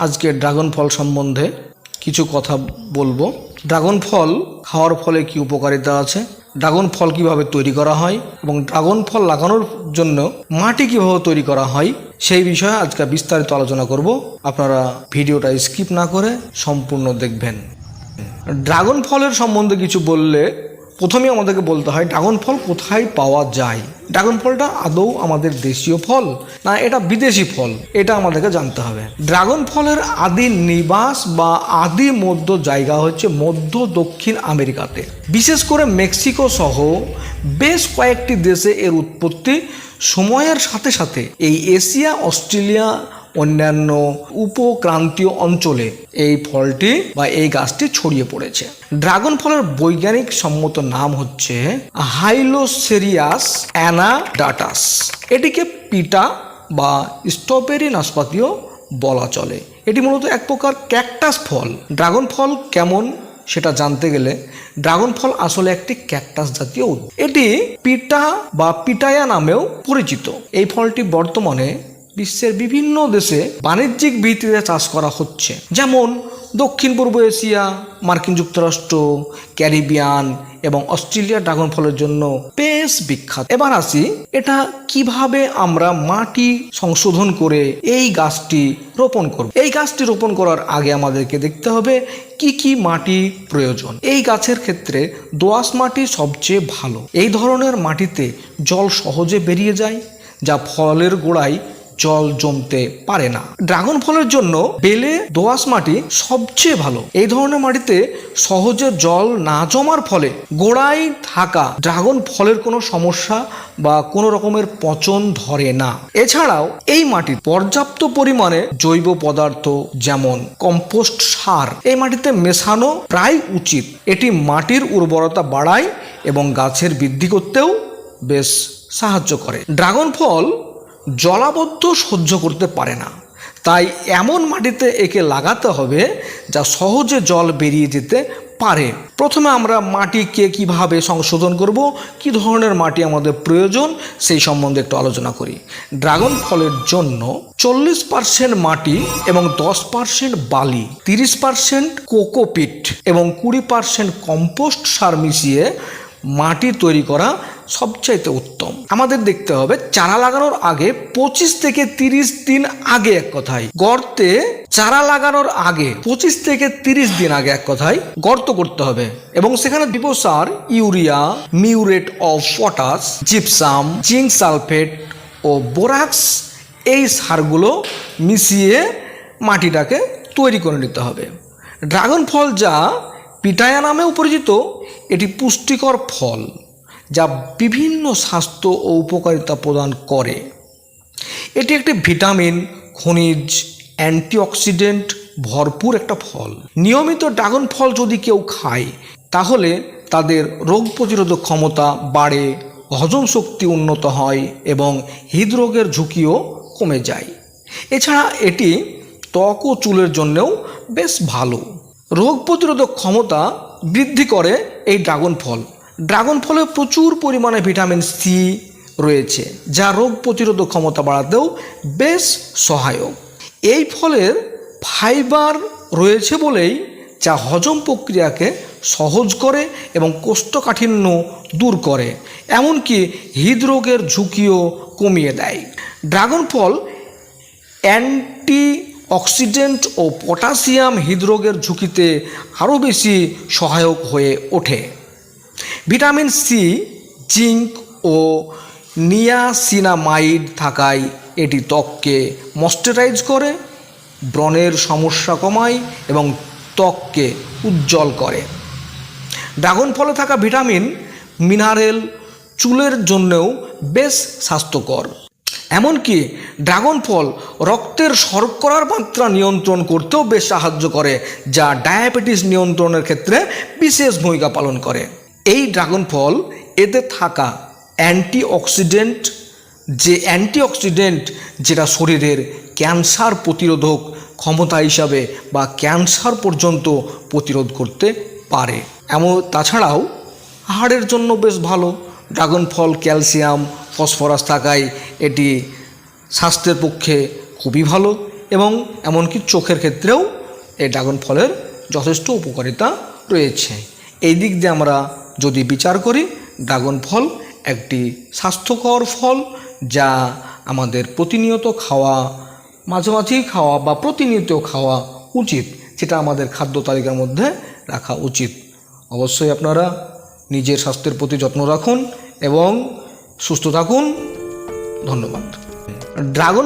আজকে ড্রাগন ফল সম্বন্ধে কিছু কথা বলবো। ড্রাগন ফল খাওয়ার ফলে কি উপকারিতা আছে, ড্রাগন ফল কিভাবে তৈরি করা হয় এবং ড্রাগন ফল লাগানোর জন্য মাটি কিভাবে তৈরি করা হয় সেই বিষয়ে আজকে বিস্তারিত আলোচনা করব। আপনারা ভিডিওটা স্কিপ না করে সম্পূর্ণ দেখবেন। ড্রাগন ফলের সম্বন্ধে কিছু বললে প্রথমেই আমাদেরকে বলতে হয় ড্রাগন ফল কোথায় পাওয়া যায়। ড্রাগন ফলটা আদৌ আমাদের দেশীয় ফল না এটা বিদেশি ফল, এটা আমাদেরকে জানতে হবে। ড্রাগন ফলের আদি নিবাস বা আদি মধ্য জায়গা হচ্ছে মধ্য দক্ষিণ আমেরিকাতে, বিশেষ করে মেক্সিকো সহ বেশ কয়েকটি দেশে এর উৎপত্তি। সময়ের সাথে সাথে এই এশিয়া, অস্ট্রেলিয়া, অন্যান্য উপক্রান্তীয় অঞ্চলে এই ফলটি বা এই গাছটি ছড়িয়ে পড়েছে। ড্রাগন ফলের বৈজ্ঞানিক সম্মত নাম হচ্ছে হাইলোসেরিয়াস অ্যানাডাটাস। এটিকে পিটা বা স্ট্রবেরি নাশপাতিও বলা চলে। এটি মূলত এক প্রকার ক্যাকটাস ফল। ড্রাগন ফল কেমন সেটা জানতে গেলে ড্রাগন ফল আসলে একটি ক্যাকটাস জাতীয় উদ্ভিদ। এটি পিটা বা পিটায়া নামেও পরিচিত। এই ফলটি বর্তমানে বিশ্বের বিভিন্ন দেশে বাণিজ্যিক ভিত্তিতে চাষ করা হচ্ছে, যেমন দক্ষিণ পূর্ব এশিয়া, মার্কিন যুক্তরাষ্ট্র, ক্যারিবিয়ান এবং অস্ট্রেলিয়া ড্রাগন ফলের জন্য বেশ বিখ্যাত। এবার আসি এটা কিভাবে আমরা মাটি সংশোধন করে এই গাছটি রোপণ করব। এই গাছটি রোপণ করার আগে আমাদেরকে দেখতে হবে কি কি মাটি প্রয়োজন। এই গাছের ক্ষেত্রে দোআঁশ মাটি সবচেয়ে ভালো। এই ধরনের মাটিতে জল সহজে বেরিয়ে যায়, যা ফলের গোড়ায় জল জমতে পারে না। ড্রাগন ফলের জন্য বেলে দোআঁশ মাটি সবচেয়ে ভালো। এই ধরনের মাটিতে সহজে জল না জমার ফলে গোড়ায় থাকা ড্রাগন ফলের কোনো সমস্যা বা কোনো রকমের পচন ধরে না। এছাড়াও এই মাটির পর্যাপ্ত পরিমাণে জৈব পদার্থ যেমন কম্পোস্ট সার এই মাটিতে মেশানো প্রায় উচিত। এটি মাটির উর্বরতা বাড়ায় এবং গাছের বৃদ্ধি করতেও বেশ সাহায্য করে। ড্রাগন ফল জলাবদ্ধ সহ্য করতে পারে না, তাই এমন মাটিতে একে লাগাতে হবে যা সহজে জল বেরিয়ে যেতে পারে। প্রথমে আমরা মাটিকে কিভাবে সংশোধন করব, কি ধরনের মাটি আমাদের প্রয়োজন সেই সম্বন্ধে একটু আলোচনা করি। ড্রাগন ফলের জন্য 40% মাটি এবং 10% বালি, 30% কোকোপিট এবং 20% কম্পোস্ট সার মিশিয়ে মাটি তৈরি করা সবচাইতে উত্তম। আমাদের দেখতে হবে চারা লাগানোর আগে 25 থেকে 30 দিন আগে, এক কথায় গর্তে চারা লাগানোর আগে 25 থেকে 30 দিন আগে এক কথায় গর্ত করতে হবে এবং সেখানে জৈব সার, urea, muriate of potash, gypsum, zinc sulphate ও বোরাক্স এই সারগুলো মিশিয়ে মাটিটাকে তৈরি করে নিতে হবে। ড্রাগন ফল যা পিটায়া নামেও পরিচিত, এটি পুষ্টিকর ফল যা বিভিন্ন স্বাস্থ্য ও উপকারিতা প্রদান করে। এটি একটি ভিটামিন, খনিজ, অ্যান্টিঅক্সিডেন্ট ভরপুর একটা ফল। নিয়মিত ড্রাগন ফল যদি কেউ খায় তাহলে তাদের রোগ প্রতিরোধক ক্ষমতা বাড়ে, হজম শক্তি উন্নত হয় এবং হৃদরোগের ঝুঁকিও কমে যায়। এছাড়া এটি ত্বক ও চুলের জন্যও বেশ ভালো। রোগ প্রতিরোধক ক্ষমতা বৃদ্ধি করে এই ড্রাগন ফল। ড্রাগন ফলে প্রচুর পরিমাণে ভিটামিন সি রয়েছে, যা রোগ প্রতিরোধক ক্ষমতা বাড়াতেও বেশ সহায়ক। এই ফলের ফাইবার রয়েছে বলেই যা হজম প্রক্রিয়াকে সহজ করে এবং কোষ্ঠকাঠিন্য দূর করে, এমনকি হৃদরোগের ঝুঁকিও কমিয়ে দেয়। ড্রাগন ফল অ্যান্টি অক্সিডেন্ট ও পটাশিয়াম হৃদরোগের ঝুঁকিতে আরও বেশি সহায়ক হয়ে ওঠে। ভিটামিন সি, জিঙ্ক ও নিয়াসিনামাইড থাকায় এটি ত্বককে ময়েশ্চারাইজ করে, ব্রণের সমস্যা কমায় এবং ত্বককে উজ্জ্বল করে। ড্রাগন ফলে থাকা ভিটামিন, মিনারেল চুলের জন্যও বেশ স্বাস্থ্যকর। এমনকি ড্রাগন ফল রক্তের শর্করার মাত্রা নিয়ন্ত্রণ করতেও বেশ সাহায্য করে, যা ডায়াবেটিস নিয়ন্ত্রণের ক্ষেত্রে বিশেষ ভূমিকা পালন করে। এই ড্রাগন ফল এতে থাকা অ্যান্টিঅক্সিডেন্ট যেটা শরীরের ক্যান্সার প্রতিরোধক ক্ষমতা হিসাবে বা ক্যান্সার পর্যন্ত প্রতিরোধ করতে পারে। তাছাড়াও হাড়ের জন্য বেশ ভালো। ড্রাগন ফল ক্যালসিয়াম, ফসফরাস থাকায় এটি স্বাস্থ্যের পক্ষে খুবই ভালো। এবং এমনকি চোখের ক্ষেত্রেও এই ড্রাগন ফলের যথেষ্ট উপকারিতা রয়েছে। এই দিক দিয়ে আমরা যদি বিচার করি, ড্রাগন ফল একটি স্বাস্থ্যকর ফল, যা আমাদের প্রতিনিয়ত খাওয়া, মাঝে মাঝেই খাওয়া বা প্রতিনিয়ত খাওয়া উচিত, যেটা আমাদের খাদ্য তালিকার মধ্যে রাখা উচিত। অবশ্যই আপনারা নিজের স্বাস্থ্যের প্রতি যত্ন রাখুন এবং সুস্থ থাকুন। ধন্যবাদ। ড্রাগন